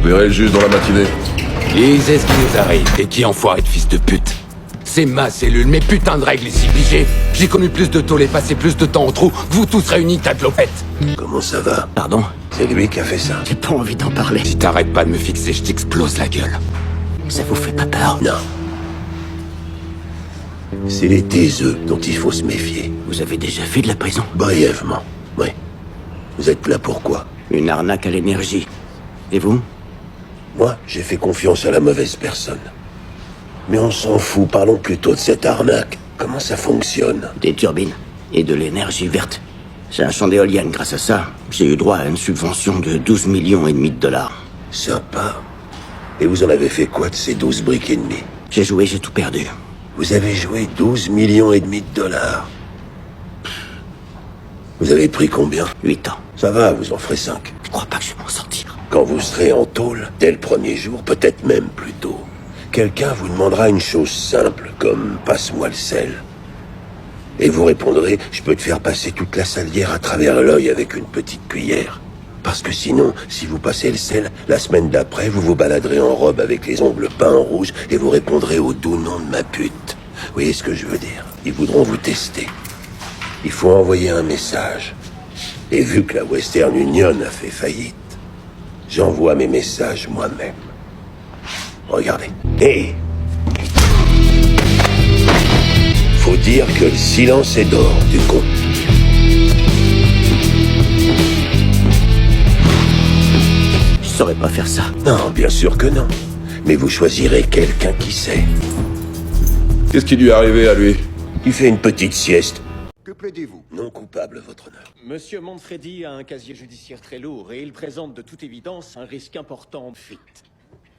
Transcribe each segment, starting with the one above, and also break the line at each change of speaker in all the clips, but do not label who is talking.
Vous verrez le juge dans la matinée.
Lisez ce qui nous arrive, et qui enfoiré de fils de pute. C'est ma cellule, mes putains de règles ici pigées. J'ai connu plus de tôles et passé plus de temps au trou, vous tous réunis, tas de lopettes.
Comment ça va?
Pardon?
C'est lui qui a fait ça.
J'ai pas envie d'en parler. Si t'arrêtes pas de me fixer, je t'explose la gueule. Ça vous fait pas peur?
Non. C'est les taiseux dont il faut se méfier.
Vous avez déjà fait de la prison?
Brièvement, oui. Vous êtes là pourquoi?
Une arnaque à l'énergie. Et vous?
Moi, j'ai fait confiance à la mauvaise personne. Mais on s'en fout, parlons plutôt de cette arnaque. Comment ça fonctionne?
Des turbines et de l'énergie verte. J'ai un champ d'éoliennes. Grâce à ça, j'ai eu droit à une subvention de 12 millions et demi de dollars.
Sympa. Et vous en avez fait quoi de ces 12 briques et demie?
J'ai joué, j'ai tout perdu.
Vous avez joué 12 millions et demi de dollars. Vous avez pris combien?
8 ans.
Ça va, vous en ferez 5.
Je crois pas que je vais m'en sortir.
Quand vous serez en tôle, dès le premier jour, peut-être même plus tôt, quelqu'un vous demandera une chose simple, comme « passe-moi le sel ». Et vous répondrez « je peux te faire passer toute la salière à travers l'œil avec une petite cuillère ». Parce que sinon, si vous passez le sel, la semaine d'après, vous vous baladerez en robe avec les ongles peints en rouge et vous répondrez au doux nom de ma pute. Vous voyez ce que je veux dire? Ils voudront vous tester. Il faut envoyer un message. Et vu que la Western Union a fait faillite, j'envoie mes messages moi-même. Regardez. Hé! Faut dire que le silence est d'or, du coup.
Je saurais pas faire ça.
Non, bien sûr que non. Mais vous choisirez quelqu'un qui sait.
Qu'est-ce qui lui est arrivé à lui?
Il fait une petite sieste.
Que plaidez-vous?
Non coupable, votre honneur.
Monsieur Manfredi a un casier judiciaire très lourd et il présente de toute évidence un risque important de fuite.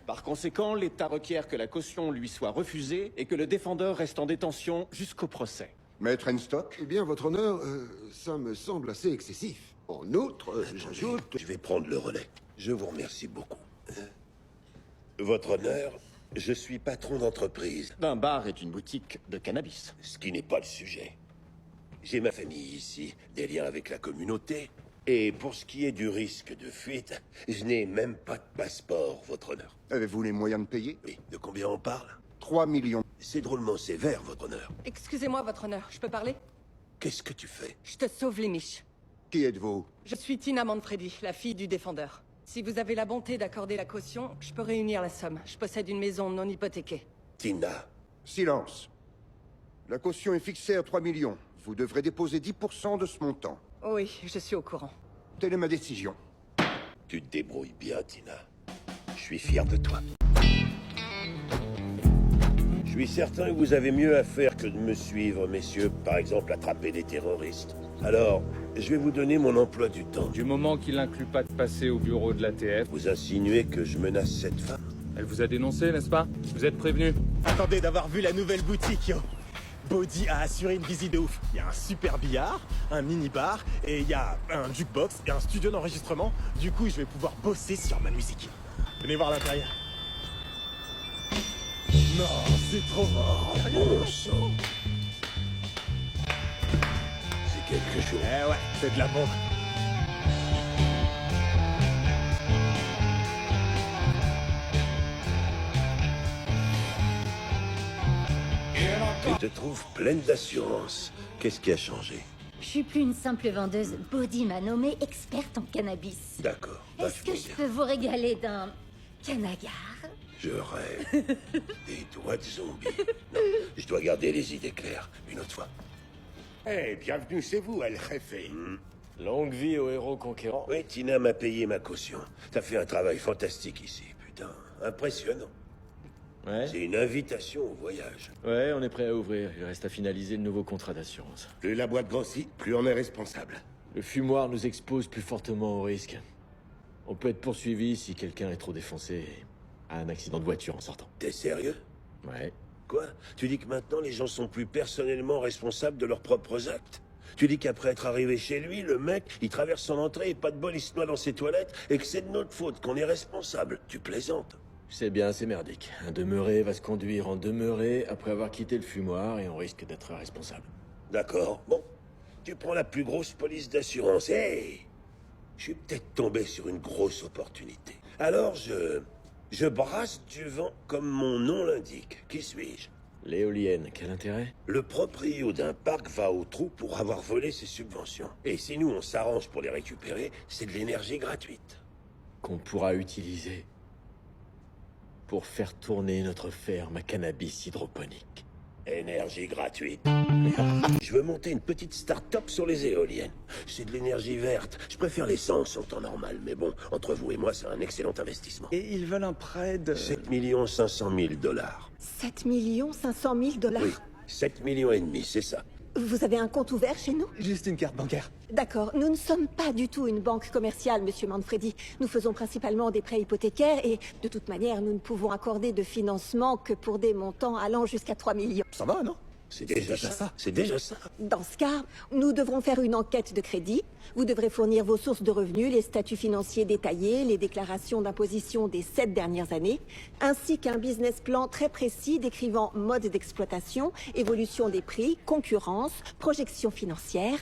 Par conséquent, l'État requiert que la caution lui soit refusée et que le défendeur reste en détention jusqu'au procès.
Maître Enstock? Eh bien, votre honneur, ça me semble assez excessif. En outre, j'ajoute...
Je vais prendre le relais. Je vous remercie beaucoup. Votre honneur, je suis patron d'entreprise,
Un bar est une boutique de cannabis.
ce qui n'est pas le sujet. J'ai ma famille ici, des liens avec la communauté. Et pour ce qui est du risque de fuite, je n'ai même pas de passeport, votre honneur.
Avez-vous les moyens de payer?
Oui, de combien on parle?
3 millions.
C'est drôlement sévère, votre honneur.
Excusez-moi, votre honneur, je peux parler?
Qu'est-ce que tu fais?
Je te sauve les miches.
Qui êtes-vous?
Je suis Tina Manfredi, la fille du défendeur. Si vous avez la bonté d'accorder la caution, je peux réunir la somme. Je possède une maison non hypothéquée.
Tina,
Silence. La caution est fixée à 3 millions. Vous devrez déposer 10% de ce montant.
Oui, je suis au courant.
Telle est ma décision.
tu te débrouilles bien, Tina. Je suis fier de toi. Je suis certain que vous avez mieux à faire que de me suivre, messieurs. Par exemple, attraper des terroristes. Alors, je vais vous donner mon emploi du temps.
Du moment qu'il n'inclut pas de passer au bureau de l'ATF,
Vous insinuez que je menace cette femme?
elle vous a dénoncé, n'est-ce pas? Vous êtes prévenu.
Attendez d'avoir vu la nouvelle boutique, yo. Body a assuré une visite de ouf. Il y a un super billard, un mini-bar, et il y a un jukebox et un studio d'enregistrement. Du coup, je vais pouvoir bosser sur ma musique. Venez voir l'intérieur. Non, c'est trop mort.
Bon sang. C'est quelque chose.
Eh ouais, c'est de la bombe.
Je te trouve pleine d'assurance. Qu'est-ce qui a changé?
Je suis plus une simple vendeuse. Body m'a nommée experte en cannabis.
D'accord.
Est-ce que je peux vous régaler d'un canagar?
Je rêve. Des doigts de zombie. Non, je dois garder les idées claires. Une autre fois.
Eh, bienvenue chez vous, El Jefe.
Longue vie aux héros conquérants.
Oui, Tina m'a payé ma caution. T'as fait un travail fantastique ici, putain. Impressionnant.
Ouais.
C'est une invitation au voyage.
Ouais, on est prêt à ouvrir. Il reste à finaliser le nouveau contrat d'assurance.
Plus la boîte grossit, plus on est responsable.
Le fumoir nous expose plus fortement au risque. On peut être poursuivi si quelqu'un est trop défoncé et a un accident de voiture en sortant.
T'es sérieux?
Ouais.
Quoi? Tu dis que maintenant les gens sont plus personnellement responsables de leurs propres actes? Tu dis qu'après être arrivé chez lui, le mec, il traverse son entrée et pas de bol, il se noie dans ses toilettes et que c'est de notre faute, qu'on est responsable. Tu plaisantes?
C'est bien, c'est merdique. Un demeuré va se conduire en demeuré après avoir quitté le fumoir et on risque d'être responsable.
D'accord, bon. Tu prends la plus grosse police d'assurance. Hey! Je suis peut-être tombé sur une grosse opportunité. Alors je brasse du vent comme mon nom l'indique. Qui suis-je?
L'éolienne, quel intérêt?
Le proprio d'un parc va au trou pour avoir volé ses subventions. Et si nous, on s'arrange pour les récupérer, c'est de l'énergie gratuite.
Qu'on pourra utiliser pour faire tourner notre ferme à cannabis hydroponique.
Énergie gratuite. Je veux monter une petite start-up sur les éoliennes. C'est de l'énergie verte. Je préfère l'essence en temps normal, mais bon, entre vous et moi, c'est un excellent investissement.
Et ils veulent un prêt de...
7 500 000 dollars.
7 500 000 dollars.
Oui, 7 millions et demi, c'est ça.
Vous avez un compte ouvert chez nous?
Juste une carte bancaire.
D'accord. Nous ne sommes pas du tout une banque commerciale, monsieur Manfredi. Nous faisons principalement des prêts hypothécaires et, de toute manière, nous ne pouvons accorder de financement que pour des montants allant jusqu'à 3 millions.
Ça va, non?
C'est déjà ça. C'est déjà ça.
Dans ce cas, nous devrons faire une enquête de crédit. Vous devrez fournir vos sources de revenus, les statuts financiers détaillés, les déclarations d'imposition des 7 dernières années, ainsi qu'un business plan très précis décrivant mode d'exploitation, évolution des prix, concurrence, projection financière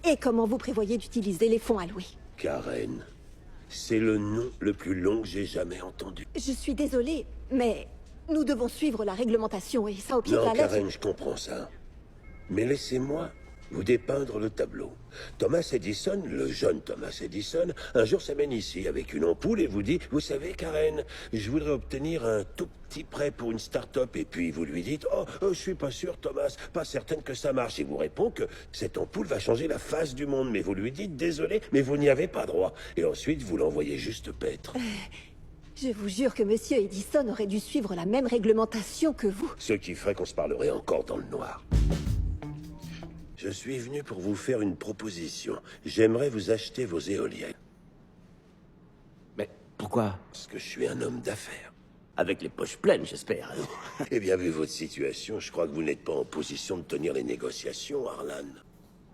et comment vous prévoyez d'utiliser les fonds alloués.
Karen, c'est le nom le plus long que j'ai jamais entendu.
Je suis désolée, mais nous devons suivre la réglementation et ça au pied de
Non,
la lettre.
Karen, je comprends ça. Mais laissez-moi vous dépeindre le tableau. Thomas Edison, le jeune Thomas Edison, un jour s'amène ici avec une ampoule et vous dit, vous savez, Karen, je voudrais obtenir un tout petit prêt pour une start-up. Et puis vous lui dites, je suis pas sûr, Thomas, pas certaine que ça marche. Il vous répond que cette ampoule va changer la face du monde. Mais vous lui dites, désolé, mais vous n'y avez pas droit. Et ensuite, vous l'envoyez juste paître.
Je vous jure que monsieur Edison aurait dû suivre la même réglementation que vous.
Ce qui ferait qu'on se parlerait encore dans le noir. Je suis venu pour vous faire une proposition. J'aimerais vous acheter vos éoliennes.
Mais pourquoi?
Parce que je suis un homme d'affaires.
Avec les poches pleines, j'espère, alors.
Eh bien, vu votre situation, je crois que vous n'êtes pas en position de tenir les négociations, Harlan.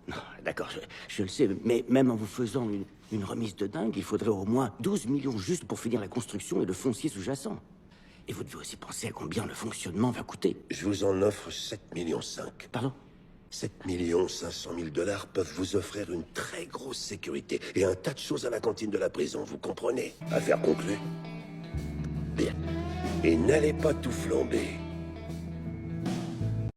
Non, d'accord, je le sais, mais même en vous faisant une remise de dingue, il faudrait au moins 12 millions juste pour finir la construction et le foncier sous-jacent. Et vous devez aussi penser à combien le fonctionnement va coûter.
Je vous en offre 7,5 millions.
Pardon?
7 500 000 dollars peuvent vous offrir une très grosse sécurité et un tas de choses à la cantine de la prison, vous comprenez? Affaire conclue. Bien. Et n'allez pas tout flamber.